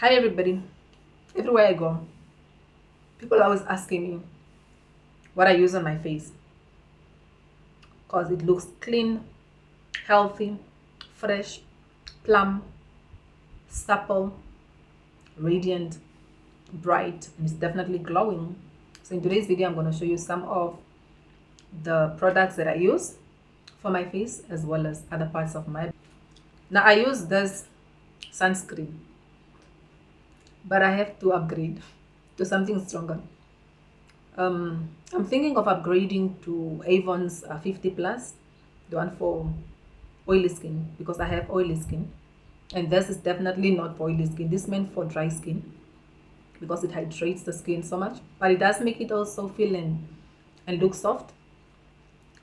Hi everybody. Everywhere I go, people are always asking me what I use on my face because it looks clean, healthy, fresh, plump, supple, radiant, bright, and it's definitely glowing. So in today's video, I'm going to show you some of the products that I use for my face as well as other parts of my. Now I use this sunscreen, but I have to upgrade to something stronger. I'm thinking of upgrading to Avon's 50 plus, the one for oily skin, because I have oily skin, and this is definitely not for oily skin. This is meant for dry skin because it hydrates the skin so much, but it does make it also feel and look soft.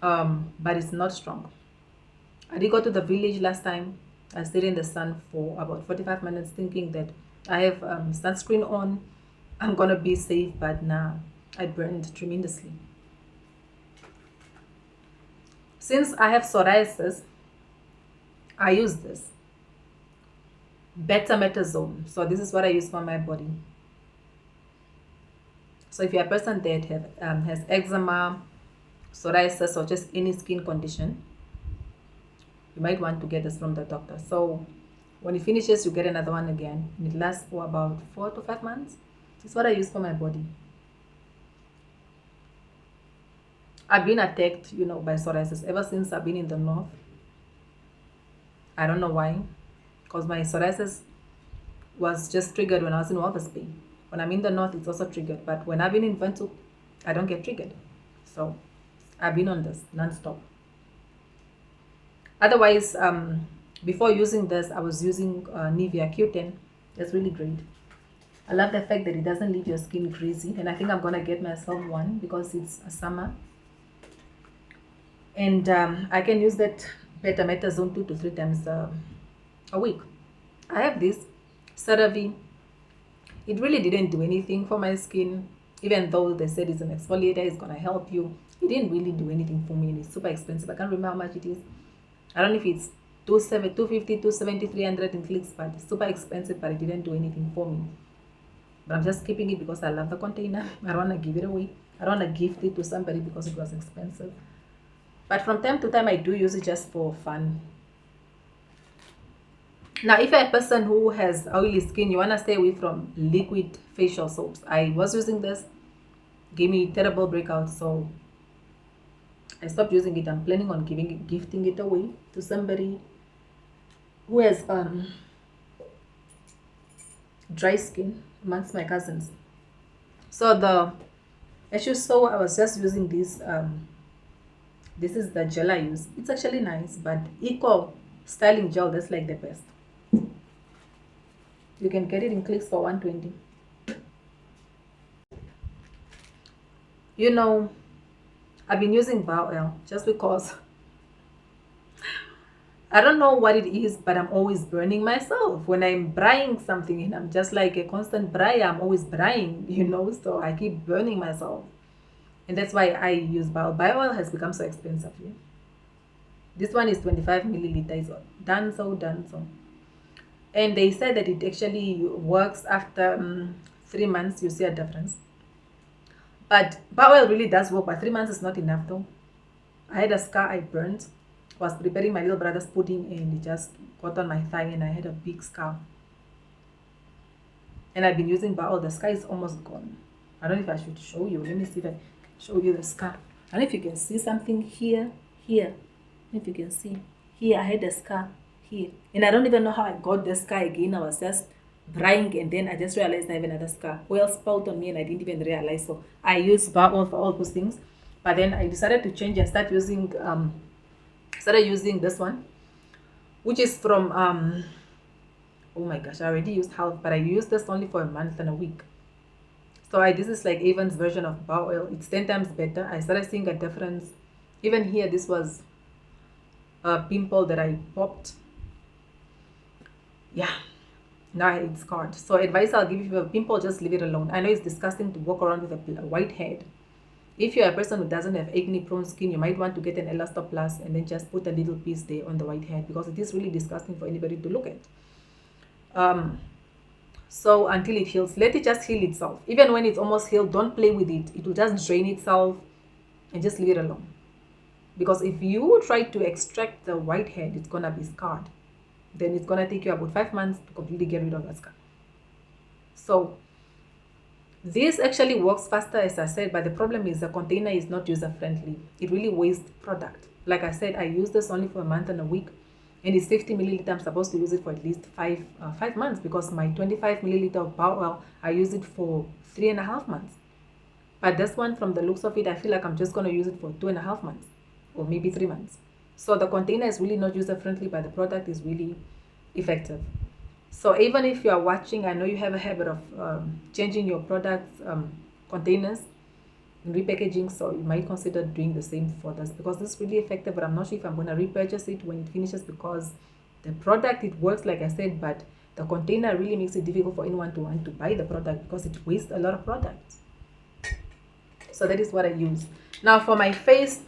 But it's not strong. I did go to the village last time. I stayed in the sun for about 45 minutes thinking that I have sunscreen on, I'm gonna be safe, but nah, I burned tremendously. Since I have psoriasis, I use this betamethasone. So this is what I use for my body. So if you're a person that has eczema, psoriasis, or just any skin condition, you might want to get this from the doctor. So when it finishes, you get another one again. And it lasts for about 4 to 5 months. It's what I use for my body. I've been attacked, by psoriasis ever since I've been in the north. I don't know why, because my psoriasis was just triggered when I was in Walvis Bay. When I'm in the north, it's also triggered. But when I've been in Ventu, I don't get triggered. So I've been on this non-stop. Otherwise, before using this, I was using Nivea Q10. That's really great. I love the fact that it doesn't leave your skin greasy. And I think I'm going to get myself one because it's a summer. And I can use that betamethasone 2 to 3 times a week. I have this CeraVe. It really didn't do anything for my skin, even though they said it's an exfoliator, it's going to help you. It didn't really do anything for me, and it's super expensive. I can't remember how much it is. I don't know if it's 250, 270, 300 in clicks, but it's super expensive, but it didn't do anything for me. But I'm just keeping it because I love the container. I don't want to give it away. I don't want to gift it to somebody because it was expensive. But from time to time, I do use it just for fun. Now, if you're a person who has oily skin, you want to stay away from liquid facial soaps. I was using this, gave me terrible breakouts, so I stopped using it. I'm planning on gifting it away to somebody who has dry skin amongst my cousins. So as you saw, I was just using this. This is the gel I use. It's actually nice, but Eco Styling Gel, that's like the best. You can get it in clicks for 120. I've been using Bow Oil just because I don't know what it is, but I'm always burning myself when I'm braiding something, and I'm just like a constant brayer. I'm always braiding, so I keep burning myself. And that's why I use Bio. Bio oil has become so expensive. Yeah? This one is 25 milliliters. Done so. And they said that it actually works after 3 months. You see a difference. But Bio oil really does work, but 3 months is not enough though. I had a scar I burned. I was preparing my little brother's pudding and it just got on my thigh and I had a big scar. And I've been using Bio oil. The scar is almost gone. I don't know if I should show you. Let me see if I show you the scar. I don't know if you can see something here. If you can see here, I had a scar here, and I don't even know how I got the scar again. I was just drying, and then I just realized I have another scar. Oil spilled on me, and I didn't even realize. So I use bar oil for all those things, but then I decided to change and started using this one, which is from oh my gosh, I already used half, but I used this only for a month and a week. So this is like Avon's version of bar oil. It's 10 times better. I started seeing a difference. Even here, this was a pimple that I popped. Yeah, now it's scarred. So advice I'll give you: if you have a pimple, just leave it alone. I know it's disgusting to walk around with a white head. If you're a person who doesn't have acne prone skin, you might want to get an Elastoplast and then just put a little piece there on the white head because it is really disgusting for anybody to look at. So until it heals, let it just heal itself. Even when it's almost healed, don't play with it. It will just drain itself, and just leave it alone. Because if you try to extract the whitehead, it's gonna be scarred. Then it's gonna take you about 5 months to completely get rid of that scar. So this actually works faster, as I said, but the problem is the container is not user friendly. It really wastes product. Like I said, I use this only for a month and a week, and it's 50 milliliter. I'm supposed to use it for at least 5 months, because my 25 milliliter of power oil, I use it for 3.5 months. But this one, from the looks of it, I feel like I'm just going to use it for 2.5 months, or maybe 3 months. So the container is really not user friendly, but the product is really effective. So even if you are watching, I know you have a habit of changing your products containers and repackaging, so you might consider doing the same for this, because this is really effective. But I'm not sure if I'm going to repurchase it when it finishes, because the product, it works like I said, but the container really makes it difficult for anyone to want to buy the product, because it wastes a lot of product. So that is what I use. Now for my face,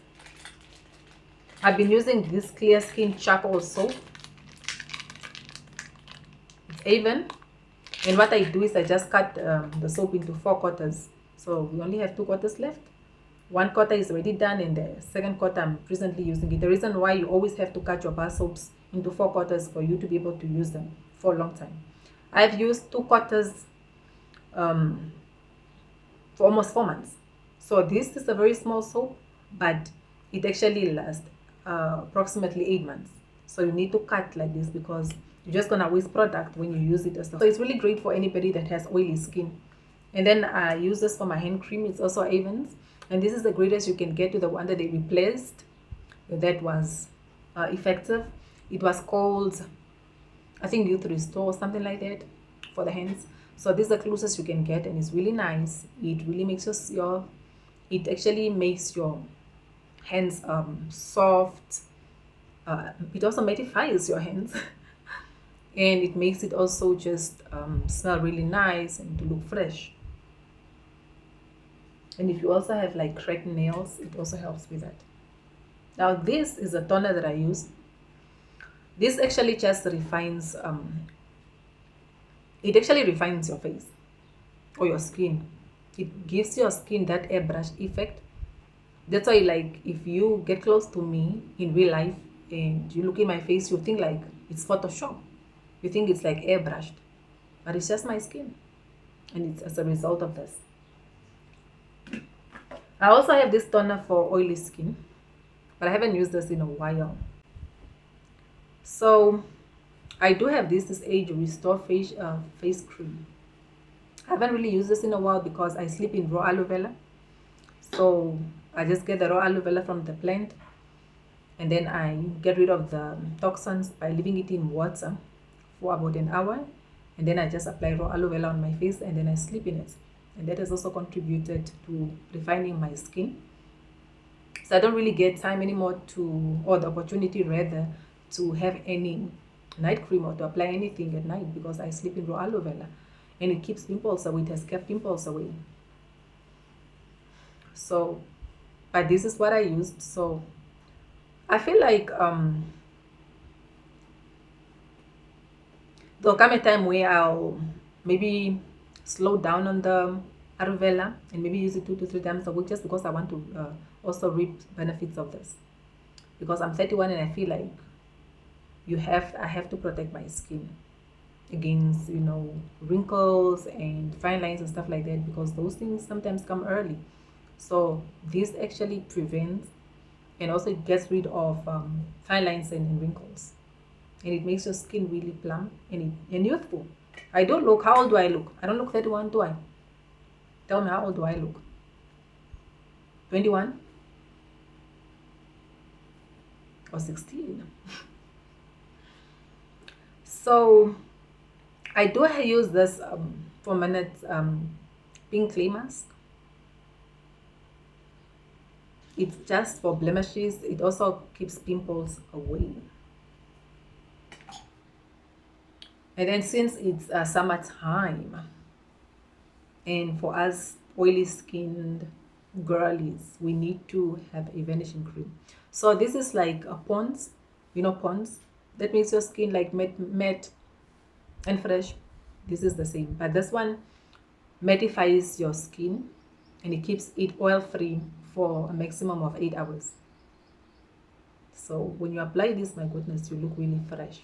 I've been using this Clear Skin charcoal soap. It's Avon. And what I do is I just cut the soap into 4 quarters. So we only have 2 quarters left. 1 quarter is already done, and the second quarter I'm presently using it. The reason why you always have to cut your bar soaps into 4 quarters for you to be able to use them for a long time. I've used 2 quarters for almost 4 months. So this is a very small soap, but it actually lasts approximately 8 months. So you need to cut like this, because you're just gonna waste product when you use it as well. So it's really great for anybody that has oily skin. And then I use this for my hand cream. It's also Avon's, and this is the greatest you can get to the one that they replaced that was effective. It was called, I think, Youth Restore or something like that for the hands. So this is the closest you can get, and it's really nice. It really makes it actually makes your hands soft. It also mattifies your hands and it makes it also just smell really nice and to look fresh. And if you also have like cracked nails, it also helps with that. Now this is a toner that I use. This actually just refines it actually refines your face or your skin. It gives your skin that airbrush effect. That's why, like, if you get close to me in real life and you look in my face, you think like it's Photoshop. You think it's like airbrushed, but it's just my skin, and it's as a result of this. I also have this toner for oily skin, but I haven't used this in a while. So I do have this Age Restore face cream. I haven't really used this in a while because I sleep in raw aloe vera. So I just get the raw aloe vera from the plant, and then I get rid of the toxins by leaving it in water for about an hour, and then I just apply raw aloe vera on my face, and then I sleep in it. And that has also contributed to refining my skin. So I don't really get time anymore or the opportunity rather, to have any night cream or to apply anything at night, because I sleep in raw aloe vera, and it keeps pimples away. It has kept pimples away. So, but this is what I used. So I feel like there'll come a time where I'll maybe slow down on the aloe vera and maybe use it 2 to 3 times a week, just because I want to also reap benefits of this. Because I'm 31 and I feel like I have to protect my skin against, wrinkles and fine lines and stuff like that, because those things sometimes come early. So this actually prevents, and also it gets rid of fine lines and wrinkles, and it makes your skin really plump and youthful. I don't look, how old do I look? I don't look 31, do I? Tell me, how old do I look? 21 or 16? So I do use this 4-minute pink clay mask. It's just for blemishes. It also keeps pimples away. And then since it's summertime, and for us oily skinned girlies, we need to have a vanishing cream. So this is like a Pond's, Pond's, that makes your skin like matte and fresh. This is the same, but this one mattifies your skin and it keeps it oil free for a maximum of 8 hours. So when you apply this, my goodness, you look really fresh.